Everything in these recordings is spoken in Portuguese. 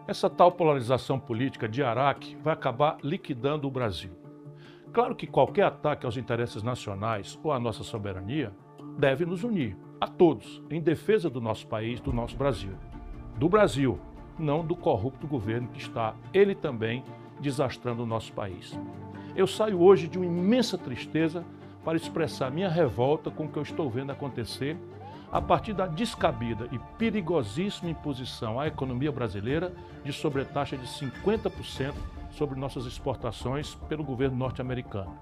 Essa tal polarização política de Araque vai acabar liquidando o Brasil. Claro que qualquer ataque aos interesses nacionais ou à nossa soberania deve nos unir, a todos, em defesa do nosso país, do nosso Brasil. Do Brasil, não do corrupto governo que está, ele também, desastrando o nosso país. Eu saio hoje de uma imensa tristeza para expressar minha revolta com o que eu estou vendo acontecer a partir da descabida e perigosíssima imposição à economia brasileira de sobretaxa de 50% sobre nossas exportações pelo governo norte-americano.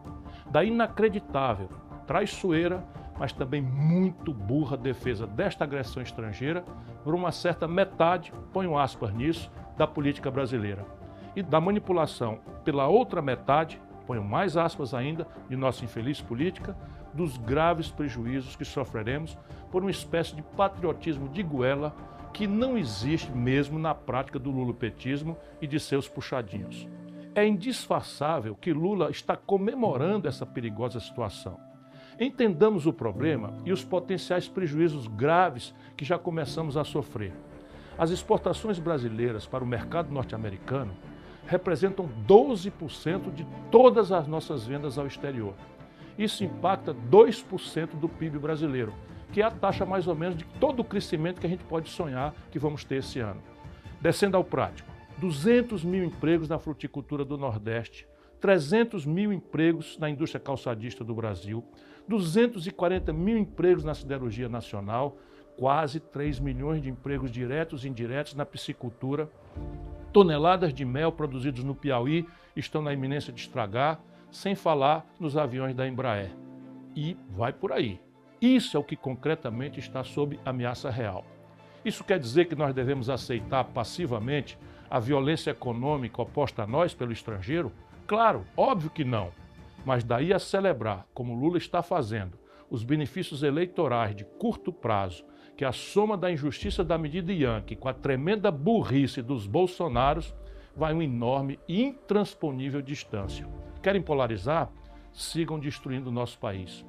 Da inacreditável, traiçoeira, mas também muito burra defesa desta agressão estrangeira por uma certa metade, ponho aspas nisso, da política brasileira. E da manipulação pela outra metade, ponho mais aspas ainda, de nossa infeliz política, dos graves prejuízos que sofreremos por uma espécie de patriotismo de goela que não existe mesmo na prática do lulopetismo e de seus puxadinhos. É indisfarçável que Lula está comemorando essa perigosa situação. Entendamos o problema e os potenciais prejuízos graves que já começamos a sofrer. As exportações brasileiras para o mercado norte-americano representam 12% de todas as nossas vendas ao exterior. Isso impacta 2% do PIB brasileiro, que é a taxa mais ou menos de todo o crescimento que a gente pode sonhar que vamos ter esse ano. Descendo ao prático, 200 mil empregos na fruticultura do Nordeste, 300 mil empregos na indústria calçadista do Brasil, 240 mil empregos na siderurgia nacional, quase 3 milhões de empregos diretos e indiretos na piscicultura, toneladas de mel produzidos no Piauí estão na iminência de estragar, sem falar nos aviões da Embraer. E vai por aí. Isso é o que concretamente está sob ameaça real. Isso quer dizer que nós devemos aceitar passivamente a violência econômica oposta a nós pelo estrangeiro? Claro, óbvio que não. Mas daí a celebrar, como Lula está fazendo, os benefícios eleitorais de curto prazo, que a soma da injustiça da medida Yankee com a tremenda burrice dos bolsonaros vai uma enorme e intransponível distância. Querem polarizar? Sigam destruindo o nosso país.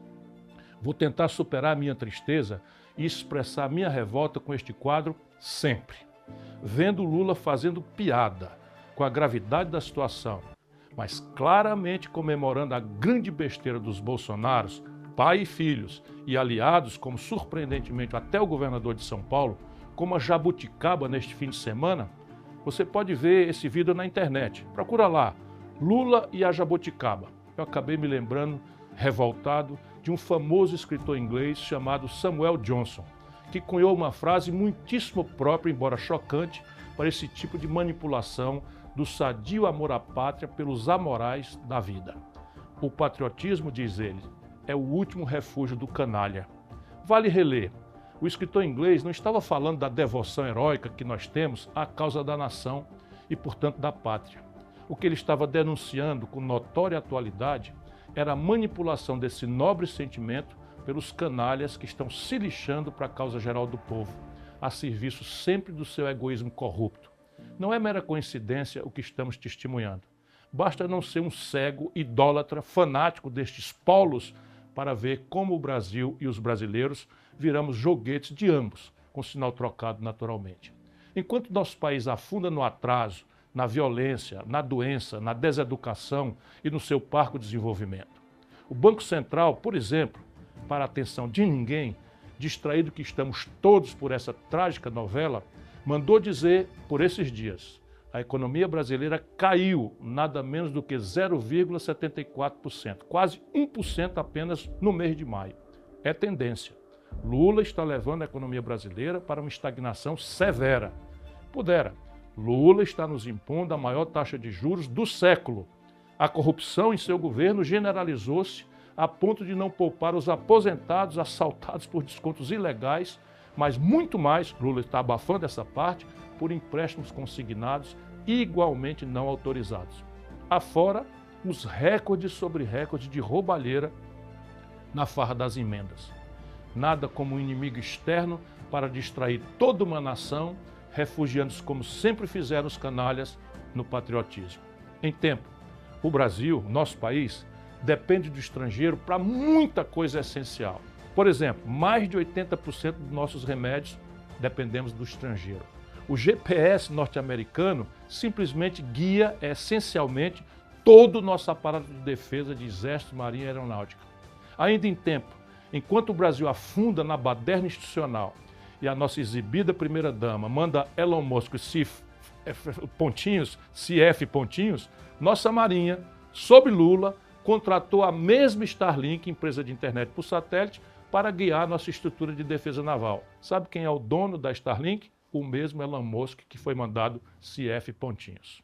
Vou tentar superar a minha tristeza e expressar a minha revolta com este quadro sempre. Vendo Lula fazendo piada com a gravidade da situação, mas claramente comemorando a grande besteira dos bolsonaros, pai e filhos, e aliados, como surpreendentemente até o governador de São Paulo, como a jabuticaba neste fim de semana, você pode ver esse vídeo na internet. Procura lá, Lula e a jabuticaba. Eu acabei me lembrando, revoltado, de um famoso escritor inglês chamado Samuel Johnson, que cunhou uma frase muitíssimo própria, embora chocante, para esse tipo de manipulação do sadio amor à pátria pelos amorais da vida. O patriotismo, diz ele, é o último refúgio do canalha. Vale reler. O escritor inglês não estava falando da devoção heróica que nós temos à causa da nação e, portanto, da pátria. O que ele estava denunciando com notória atualidade era a manipulação desse nobre sentimento pelos canalhas que estão se lixando para a causa geral do povo, a serviço sempre do seu egoísmo corrupto. Não é mera coincidência o que estamos testemunhando. Basta não ser um cego, idólatra, fanático destes polos para ver como o Brasil e os brasileiros viramos joguetes de ambos, com sinal trocado naturalmente. Enquanto nosso país afunda no atraso, na violência, na doença, na deseducação e no seu parco desenvolvimento. O Banco Central, por exemplo, para a atenção de ninguém, distraído que estamos todos por essa trágica novela, mandou dizer por esses dias: a economia brasileira caiu nada menos do que 0,74%, quase 1% apenas no mês de maio. É tendência. Lula está levando a economia brasileira para uma estagnação severa. Pudera, Lula está nos impondo a maior taxa de juros do século. A corrupção em seu governo generalizou-se a ponto de não poupar os aposentados assaltados por descontos ilegais, mas muito mais, Lula está abafando essa parte, por empréstimos consignados igualmente não autorizados. Afora os recordes sobre recordes de roubalheira na farra das emendas. Nada como um inimigo externo para distrair toda uma nação, refugiando-se como sempre fizeram os canalhas no patriotismo. Em tempo, o Brasil, nosso país, depende do estrangeiro para muita coisa essencial. Por exemplo, mais de 80% dos nossos remédios dependemos do estrangeiro. O GPS norte-americano simplesmente guia essencialmente todo o nosso aparato de defesa de Exército, Marinha e Aeronáutica. Ainda em tempo, enquanto o Brasil afunda na baderna institucional e a nossa exibida primeira-dama manda Elon Musk CF pontinhos, nossa Marinha, sob Lula, contratou a mesma Starlink, empresa de internet por satélite, para guiar nossa estrutura de defesa naval. Sabe quem é o dono da Starlink? O mesmo Elon Musk que foi mandado CF pontinhos.